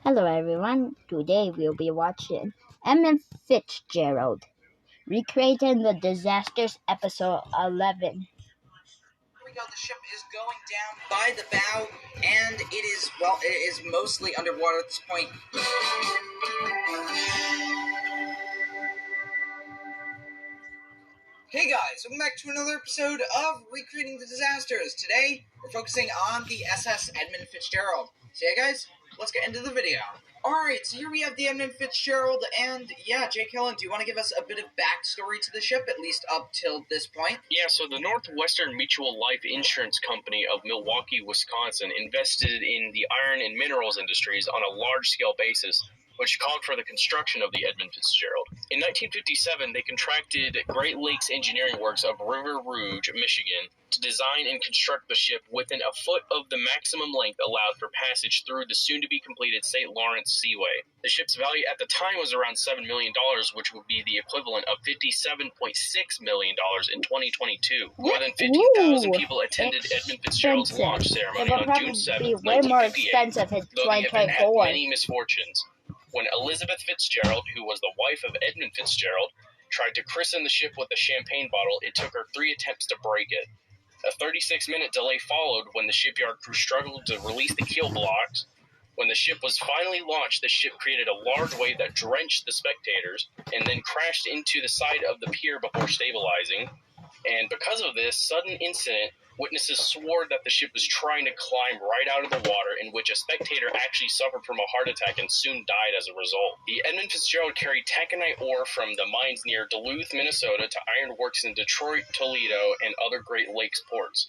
Hello everyone, today we'll be watching Edmund Fitzgerald, recreating the disasters episode 11. Here we go, the ship is going down by the bow, and it is mostly underwater at this point. Hey guys, welcome back to another episode of Recreating the Disasters. Today, we're focusing on the SS Edmund Fitzgerald. So yeah guys, let's get into the video. Alright, so here we have the Edmund Fitzgerald, and yeah, Jake Hillen, do you want to give us a bit of backstory to the ship, at least up till this point? Yeah, so the Northwestern Mutual Life Insurance Company of Milwaukee, Wisconsin invested in the iron and minerals industries on a large-scale basis, which called for the construction of the Edmund Fitzgerald. In 1957, they contracted Great Lakes Engineering Works of River Rouge, Michigan, to design and construct the ship within a foot of the maximum length allowed for passage through the soon-to-be-completed St. Lawrence Seaway. The ship's value at the time was around $7 million, which would be the equivalent of $57.6 million in 2022. More than 50,000 people attended Edmund Fitzgerald's launch ceremony on June 7, 1958, way more expensive in though the event had 2024. many misfortunes. When Elizabeth Fitzgerald, who was the wife of Edmund Fitzgerald, tried to christen the ship with a champagne bottle, it took her 3 attempts to break it. A 36-minute delay followed when the shipyard crew struggled to release the keel blocks. When the ship was finally launched, the ship created a large wave that drenched the spectators and then crashed into the side of the pier before stabilizing. And because of this sudden incident, witnesses swore that the ship was trying to climb right out of the water, in which a spectator actually suffered from a heart attack and soon died as a result. The Edmund Fitzgerald carried taconite ore from the mines near Duluth, Minnesota to iron works in Detroit, Toledo, and other Great Lakes ports.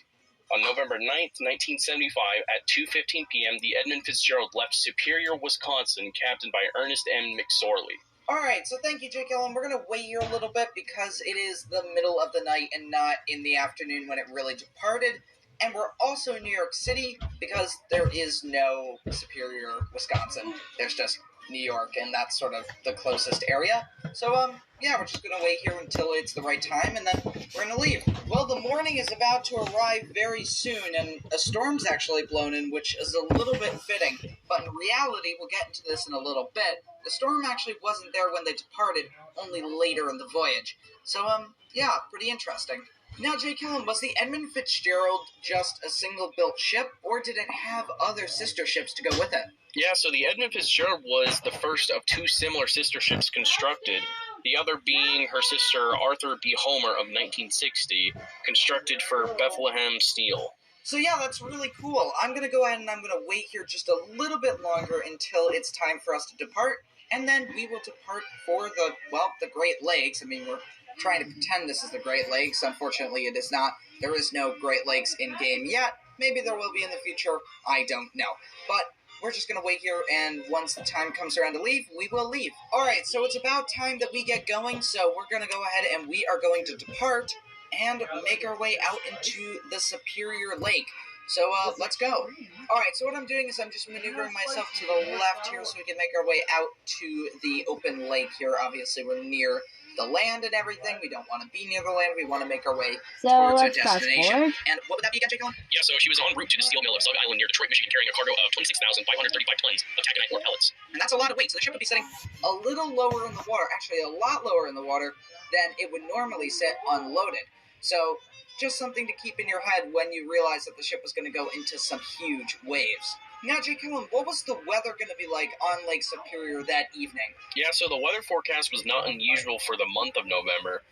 On November 9th, 1975, at 2:15 p.m., the Edmund Fitzgerald left Superior, Wisconsin, captained by Ernest M. McSorley. Alright, so thank you, Jake Ellen. We're going to wait here a little bit because it is the middle of the night and not in the afternoon when it really departed. And we're also in New York City because there is no Superior, Wisconsin. There's just New York, and that's sort of the closest area. So, yeah, we're just going to wait here until it's the right time, and then we're going to leave. Well, the morning is about to arrive very soon, and a storm's actually blown in, which is a little bit fitting. But in reality, we'll get into this in a little bit, the storm actually wasn't there when they departed, only later in the voyage. So, yeah, pretty interesting. Now, Jake Hillen, was the Edmund Fitzgerald just a single-built ship, or did it have other sister ships to go with it? Yeah, so the Edmund Fitzgerald was the first of 2 similar sister ships constructed, the other being her sister Arthur B. Homer of 1960, constructed for Bethlehem Steel. So yeah, that's really cool. I'm going to go ahead and I'm going to wait here just a little bit longer until it's time for us to depart, and then we will depart for the Great Lakes. I mean, we're trying to pretend this is the Great Lakes. Unfortunately, it is not. There is no Great Lakes in-game yet. Maybe there will be in the future. I don't know. But we're just going to wait here, and once the time comes around to leave, we will leave. Alright, so it's about time that we get going, so we're going to go ahead and we are going to depart and make our way out into the Superior Lake. So, let's go. Alright, so what I'm doing is I'm just maneuvering myself to the left here so we can make our way out to the open lake here. Obviously, we're near the land and everything. We don't want to be near the land. We want to make our way towards our destination. And what would that be again, Jake Owen? Yeah, so she was en route to the steel mill of Sug Island near Detroit, Michigan, carrying a cargo of 26,535 tons of taconite ore pellets. And that's a lot of weight, so the ship would be sitting a little lower in the water, actually a lot lower in the water than it would normally sit unloaded. So, just something to keep in your head when you realize that the ship was going to go into some huge waves. Now, Jake Hillen, what was the weather going to be like on Lake Superior that evening? Yeah, so the weather forecast was not unusual for the month of November,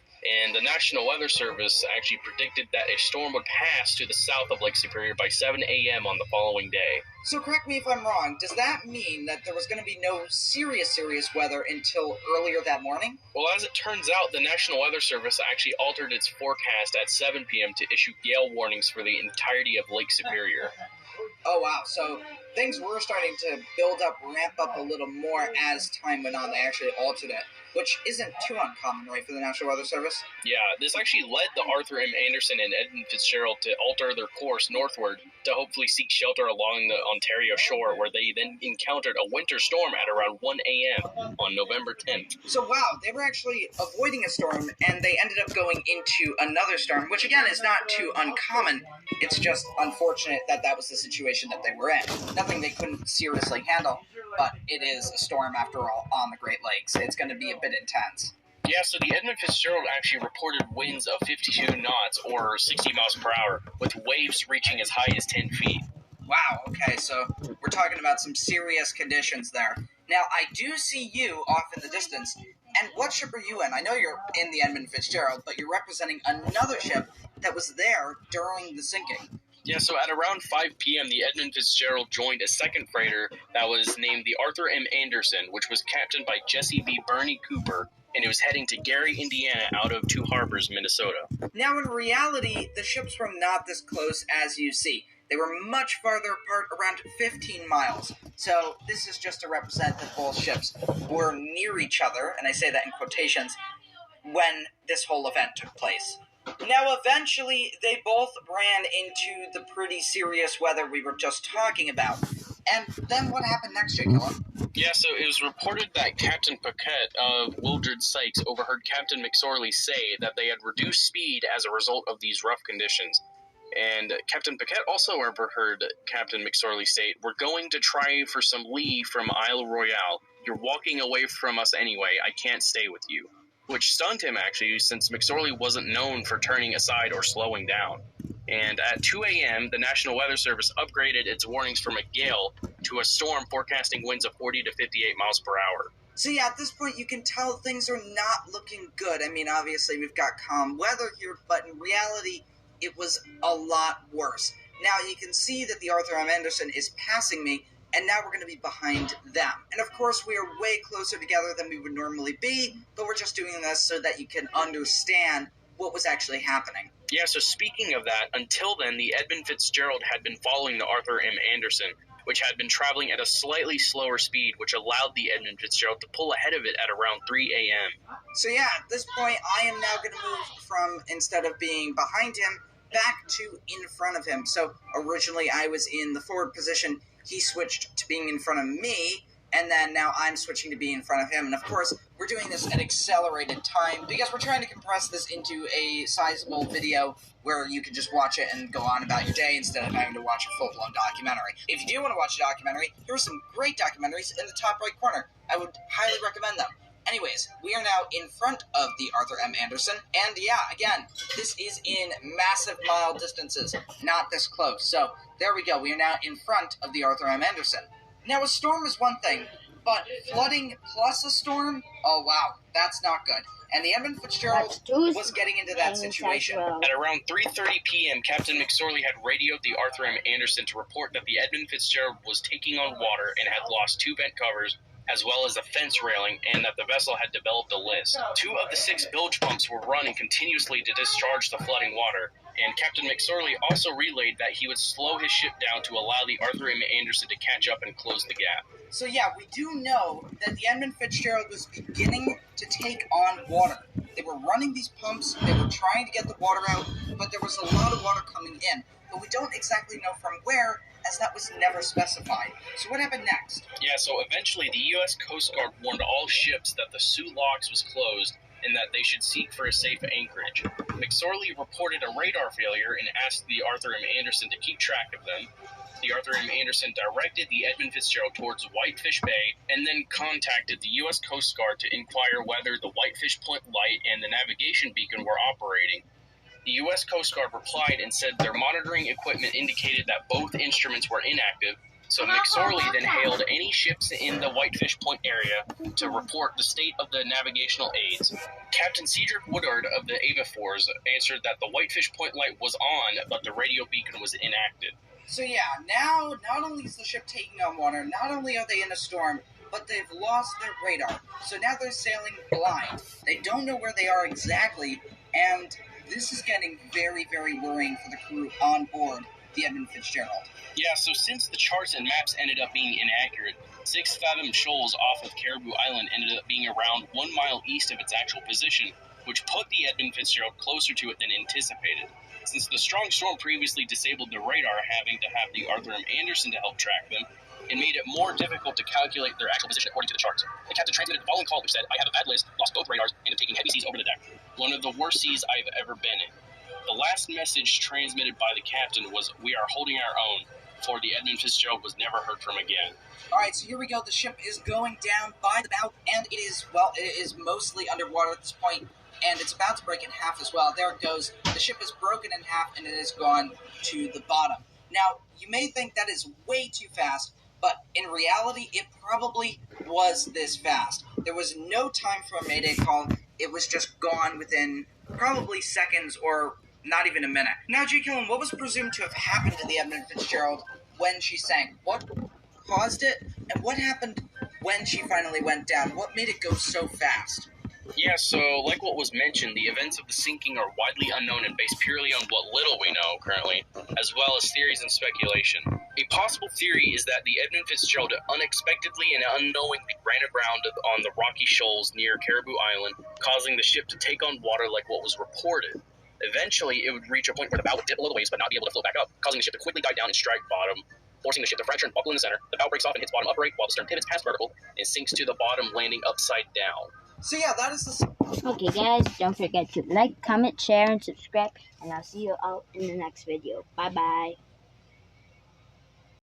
and the National Weather Service actually predicted that a storm would pass to the south of Lake Superior by 7 a.m. on the following day. So correct me if I'm wrong, does that mean that there was going to be no serious weather until earlier that morning? Well, as it turns out, the National Weather Service actually altered its forecast at 7 p.m. to issue gale warnings for the entirety of Lake Superior. Oh, wow. So things were starting to ramp up a little more as time went on. They actually altered it, which isn't too uncommon, right, for the National Weather Service? Yeah, this actually led the Arthur M. Anderson and Edmund Fitzgerald to alter their course northward to hopefully seek shelter along the Ontario shore, where they then encountered a winter storm at around 1 a.m. on November 10th. So, wow, they were actually avoiding a storm, and they ended up going into another storm, which, again, is not too uncommon. It's just unfortunate that that was the situation that they were in. nothing they couldn't seriously handle, but it is a storm after all on the Great Lakes. It's going to be a bit intense. Yeah, so the Edmund Fitzgerald actually reported winds of 52 knots or 60 miles per hour, with waves reaching as high as 10 feet. Wow, okay, so we're talking about some serious conditions there. Now, I do see you off in the distance, and what ship are you in? I know you're in the Edmund Fitzgerald, but you're representing another ship that was there during the sinking. Yeah, so at around 5 p.m., the Edmund Fitzgerald joined a second freighter that was named the Arthur M. Anderson, which was captained by Jesse B. Bernie Cooper, and it was heading to Gary, Indiana, out of Two Harbors, Minnesota. Now, in reality, the ships were not this close as you see. They were much farther apart, around 15 miles. So this is just to represent that both ships were near each other, and I say that in quotations, when this whole event took place. Now, eventually, they both ran into the pretty serious weather we were just talking about. And then what happened next, Jake Dillon? Yeah, so it was reported that Captain Paquette of Wildred Sykes overheard Captain McSorley say that they had reduced speed as a result of these rough conditions. And Captain Paquette also overheard Captain McSorley state, "We're going to try for some lee from Isle Royale. You're walking away from us anyway. I can't stay with you." Which stunned him, actually, since McSorley wasn't known for turning aside or slowing down. And at 2 a.m., the National Weather Service upgraded its warnings from a gale to a storm, forecasting winds of 40 to 58 miles per hour. So yeah, at this point you can tell things are not looking good. I mean, obviously we've got calm weather here, but in reality, it was a lot worse. Now you can see that the Arthur M. Anderson is passing me, and now we're going to be behind them. And of course, we are way closer together than we would normally be, but we're just doing this so that you can understand what was actually happening. Yeah, so speaking of that, until then, the Edmund Fitzgerald had been following the Arthur M. Anderson, which had been traveling at a slightly slower speed, which allowed the Edmund Fitzgerald to pull ahead of it at around 3 a.m. So yeah, at this point, I am now going to move from, instead of being behind him, back to in front of him. So originally I was in the forward position, he switched to being in front of me, and then now I'm switching to be in front of him. And of course, we're doing this at accelerated time because we're trying to compress this into a sizable video where you can just watch it and go on about your day instead of having to watch a full-blown documentary. If you do want to watch a documentary, there are some great documentaries in the top right corner. I would highly recommend them. Anyways, we are now in front of the Arthur M. Anderson, and yeah, again, this is in massive mile distances, not this close. So, there we go, we are now in front of the Arthur M. Anderson. Now, a storm is one thing, but flooding plus a storm? Oh wow, that's not good. And the Edmund Fitzgerald was getting into that situation. At around 3:30 p.m., Captain McSorley had radioed the Arthur M. Anderson to report that the Edmund Fitzgerald was taking on water and had lost 2 vent covers, as well as a fence railing, and that the vessel had developed a list. 2 of the 6 bilge pumps were running continuously to discharge the flooding water, and Captain McSorley also relayed that he would slow his ship down to allow the Arthur M. Anderson to catch up and close the gap. So yeah, we do know that the Edmund Fitzgerald was beginning to take on water. They were running these pumps, they were trying to get the water out, but there was a lot of water coming in. But we don't exactly know from where, as that was never specified. So what happened next? Yeah, so eventually the U.S. Coast Guard warned all ships that the Sioux Locks was closed and that they should seek for a safe anchorage. McSorley reported a radar failure and asked the Arthur M. Anderson to keep track of them. The Arthur M. Anderson directed the Edmund Fitzgerald towards Whitefish Bay and then contacted the U.S. Coast Guard to inquire whether the Whitefish Point light and the navigation beacon were operating. The U.S. Coast Guard replied and said their monitoring equipment indicated that both instruments were inactive, so McSorley then hailed any ships in the Whitefish Point area to report the state of the navigational aids. Captain Cedric Woodard of the Avafors answered that the Whitefish Point light was on, but the radio beacon was inactive. So yeah, now not only is the ship taking on water, not only are they in a storm, but they've lost their radar. So now they're sailing blind. They don't know where they are exactly, and this is getting very, very worrying for the crew on board the Edmund Fitzgerald. Yeah, so since the charts and maps ended up being inaccurate, 6 Fathom Shoals off of Caribou Island ended up being around 1 mile east of its actual position, which put the Edmund Fitzgerald closer to it than anticipated. Since the strong storm previously disabled the radar, having to have the Arthur M. Anderson to help track them, it made it more difficult to calculate their actual position according to the charts. The captain transmitted the following call, which said, "I have a bad list, lost both radars, and am taking heavy seas over the deck. One of the worst seas I've ever been in." The last message transmitted by the captain was, "We are holding our own. before the Edmund Fitzgerald was never heard from again. Alright, so here we go. The ship is going down by the bow, and it is mostly underwater at this point, and it's about to break in half as well. There it goes. The ship is broken in half, and it has gone to the bottom. Now, you may think that is way too fast, but in reality, it probably was this fast. There was no time for a mayday call. It was just gone within probably seconds or not even a minute. Now, J. Killen, what was presumed to have happened to the Edmund Fitzgerald when she sank? What caused it, and what happened when she finally went down? What made it go so fast? Yeah, so like what was mentioned, the events of the sinking are widely unknown and based purely on what little we know currently, as well as theories and speculation. A possible theory is that the Edmund Fitzgerald unexpectedly and unknowingly ran aground on the rocky shoals near Caribou Island, causing the ship to take on water like what was reported. Eventually, it would reach a point where the bow would dip below the waves but not be able to float back up, causing the ship to quickly dive down and strike bottom, forcing the ship to fracture and buckle in the center. The bow breaks off and hits bottom upright, while the stern pivots past vertical and sinks to the bottom, landing upside down. So yeah, that is the... Okay guys, don't forget to like, comment, share, and subscribe, and I'll see you all in the next video. Bye bye.